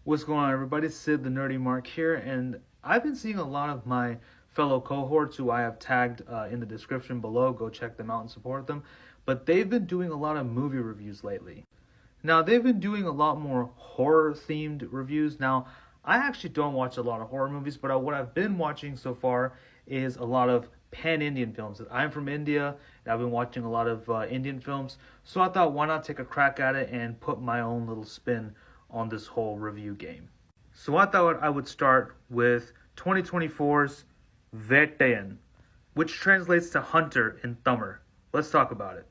What's going on, everybody? Sid the Nerdy Mark here, and I've been seeing a lot of my fellow cohorts who I have tagged in the description below. Go check them out and support them. But they've been doing a lot of movie reviews lately. Now, they've been doing a lot more horror-themed reviews. Now, I actually don't watch a lot of horror movies, but what I've been watching so far is a lot of pan-Indian films. I'm from India, and I've been watching a lot of Indian films. So I thought, why not take a crack at it and put my own little spin on this whole review game. So I thought I would start with 2024's Vettaiyan, which translates to hunter in Tamil. Let's talk about it.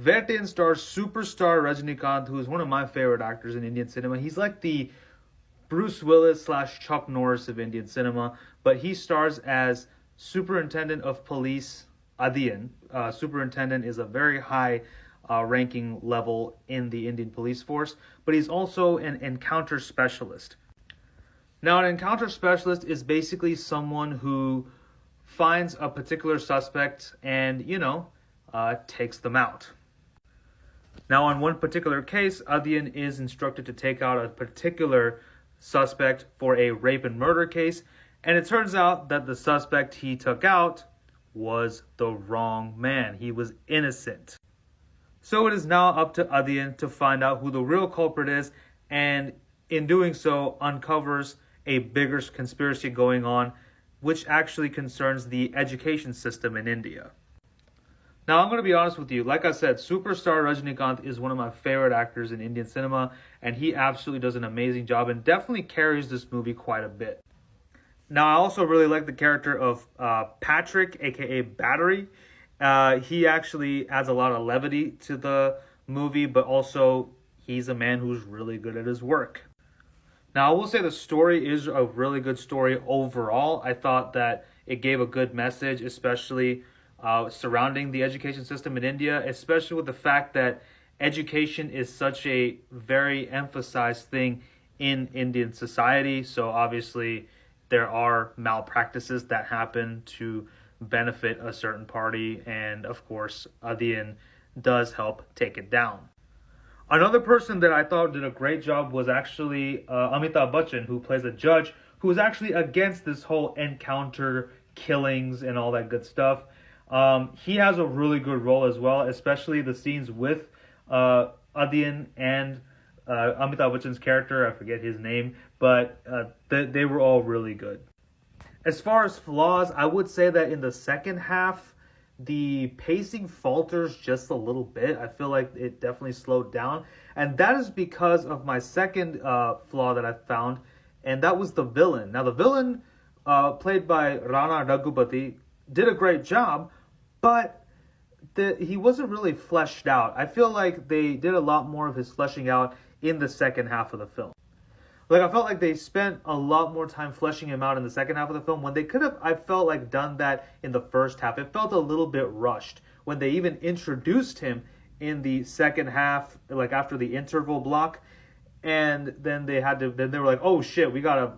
Vettaiyan stars superstar Rajinikanth, who is one of my favorite actors in Indian cinema. He's like the Bruce Willis / Chuck Norris of Indian cinema, but he stars as Superintendent of Police Adiyan. Superintendent is a very high ranking level in the Indian police force, but he's also an encounter specialist. Now, an encounter specialist is basically someone who finds a particular suspect and, takes them out. Now, on one particular case, Adiyan is instructed to take out a particular suspect for a rape and murder case, and it turns out that the suspect he took out was the wrong man. He was innocent. So it is now up to Adiyan to find out who the real culprit is, and in doing so, uncovers a bigger conspiracy going on, which actually concerns the education system in India. Now, I'm going to be honest with you. Like I said, superstar Rajinikanth is one of my favorite actors in Indian cinema, and he absolutely does an amazing job and definitely carries this movie quite a bit. Now, I also really like the character of Patrick, aka Battery. He actually adds a lot of levity to the movie, but also he's a man who's really good at his work. Now, I will say the story is a really good story overall. I thought that it gave a good message, especially surrounding the education system in India, especially with the fact that education is such a very emphasized thing in Indian society. So obviously there are malpractices that happen to benefit a certain party, and of course Adiyan does help take it down. Another person that I thought did a great job was actually Amitabh Bachchan, who plays a judge who is actually against this whole encounter killings and all that good stuff. He has a really good role as well, especially the scenes with Adiyan and Amitabh Bachchan's character. I forget his name, but they were all really good. As far as flaws, I would say that in the second half, the pacing falters just a little bit. I feel like it definitely slowed down. And that is because of my second flaw that I found, and that was the villain. Now, the villain, played by Rana Raghupati, did a great job, but he wasn't really fleshed out. I feel like they did a lot more of his fleshing out in the second half of the film. Like, I felt like they spent a lot more time fleshing him out in the second half of the film when they could have, I felt like, done that in the first half. It felt a little bit rushed when they even introduced him in the second half, like after the interval block. And then they were like, oh shit, we gotta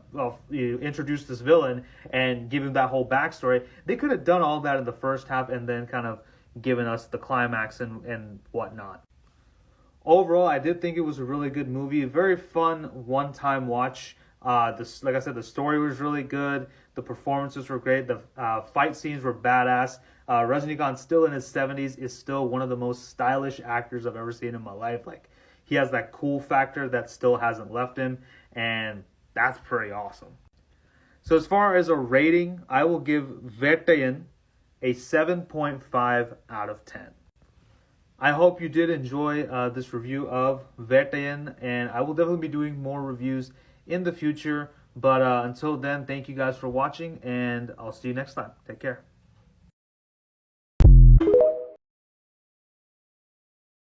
introduce this villain and give him that whole backstory. They could have done all that in the first half and then kind of given us the climax and whatnot. Overall, I did think it was a really good movie. A very fun one-time watch. Like I said, the story was really good. The performances were great. The fight scenes were badass. Rajinikanth, still in his 70s, is still one of the most stylish actors I've ever seen in my life. Like, he has that cool factor that still hasn't left him, and that's pretty awesome. So as far as a rating, I will give Vettaiyan a 7.5 out of 10. I hope you did enjoy this review of Vettaiyan, and I will definitely be doing more reviews in the future. But until then, thank you guys for watching, and I'll see you next time. Take care.